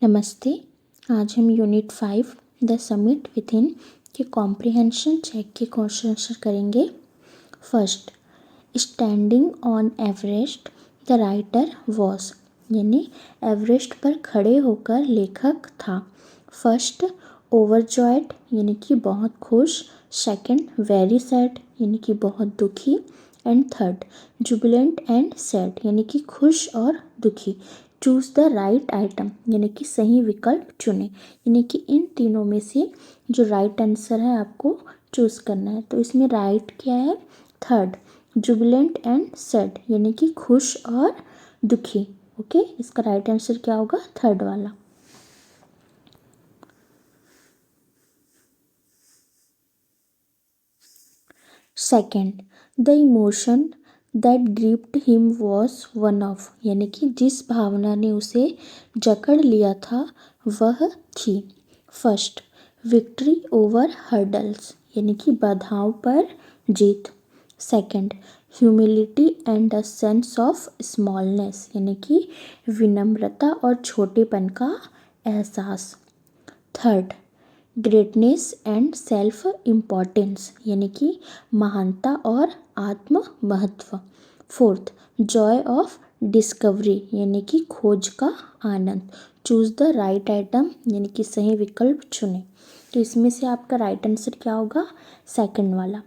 नमस्ते। आज हम unit 5 the summit with in के कॉम्प्रिहेंशन चेक के क्वेश्चन आंसर करेंगे। First, standing on Everest the writer was, यानी एवरेस्ट पर खड़े होकर लेखक था। फर्स्ट, ओवरजॉयड यानी कि बहुत खुश। सेकंड, वेरी सैड यानी कि बहुत दुखी। And third, Jubilant and sad यानी कि खुश और दुखी। चूज द राइट आइटम यानी कि सही विकल्प चुने, यानी कि इन तीनों में से जो राइट आंसर है आपको चूज करना है। तो इसमें राइट क्या है? थर्ड, जुबिलेंट एंड सैड यानी कि खुश और दुखी। ओके, इसका राइट आंसर क्या होगा? थर्ड वाला। Second, the emotion that gripped him was one of, यानी कि जिस भावना ने उसे जकड़ लिया था वह थी। फर्स्ट, विक्ट्री ओवर हर्डल्स यानी कि बाधाओं पर जीत। Second, humility and a sense of smallness यानी कि विनम्रता और छोटेपन का एहसास। Third, greatness and self importance यानी कि महानता और आत्म महत्व। फोर्थ, जॉय ऑफ डिस्कवरी यानी कि खोज का आनंद। चूज द राइट आइटम यानी कि सही विकल्प चुने। तो इसमें से आपका राइट आंसर क्या होगा? सेकंड वाला,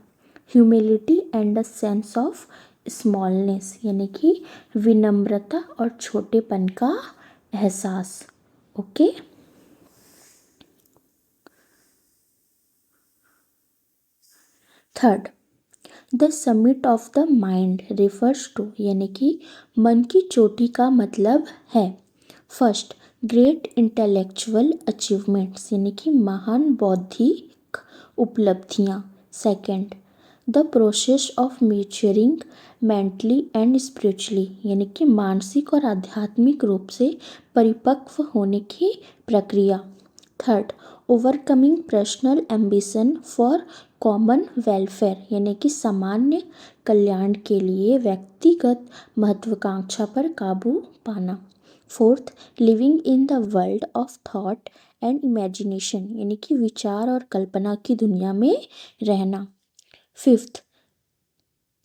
humility and a sense of smallness यानी कि विनम्रता और छोटेपन का एहसास। Okay. Third, the summit of the mind refers to यानी कि मन की चोटी का मतलब है। फर्स्ट, ग्रेट इंटेलेक्चुअल अचीवमेंट्स यानी कि महान बौद्धिक उपलब्धियाँ। Second, the process of maturing mentally and spiritually यानी कि मानसिक और आध्यात्मिक रूप से परिपक्व होने की प्रक्रिया। Third, overcoming personal ambition for common welfare यानी कि सामान्य कल्याण के लिए व्यक्तिगत महत्वाकांक्षा पर काबू पाना। Fourth, living in the world of thought and imagination यानी कि विचार और कल्पना की दुनिया में रहना। Fifth,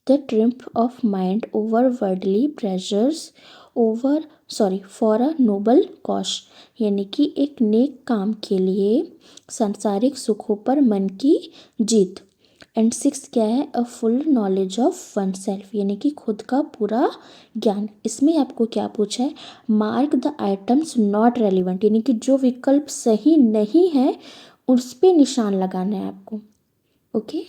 the triumph of mind over worldly pleasures for a noble cause यानी कि एक नेक काम के लिए सांसारिक सुखों पर मन की जीत। एंड सिक्स क्या है? A full knowledge of one self यानी कि खुद का पूरा ज्ञान। इसमें आपको क्या पूछा है? Mark the items not relevant यानी कि जो विकल्प सही नहीं है उस पे निशान लगाना है आपको। ओके,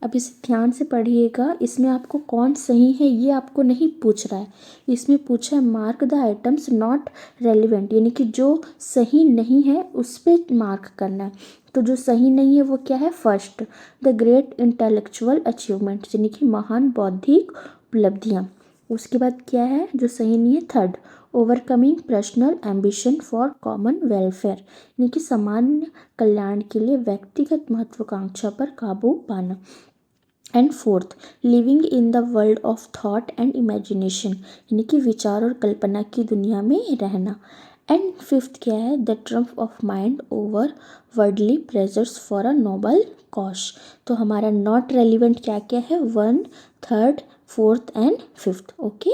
अब इसे ध्यान से पढ़िएगा। इसमें आपको कौन सही है ये आपको नहीं पूछ रहा है, इसमें पूछा है mark the items not relevant यानी कि जो सही नहीं है उस पर मार्क करना है। तो जो सही नहीं है वो क्या है? First, the great intellectual achievements यानी कि महान बौद्धिक उपलब्धियाँ। उसके बाद क्या है जो सही नहीं है? Third, overcoming personal ambition for common welfare यानी कि सामान्य कल्याण के लिए व्यक्तिगत महत्वाकांक्षा पर काबू पाना। And fourth, living in the world of thought and imagination यानी कि विचार और कल्पना की दुनिया में रहना। एंड फिफ्थ क्या है? The triumph of mind over worldly pleasures for a noble cause. तो हमारा नॉट रेलिवेंट क्या क्या है? One, third, fourth and fifth. Okay.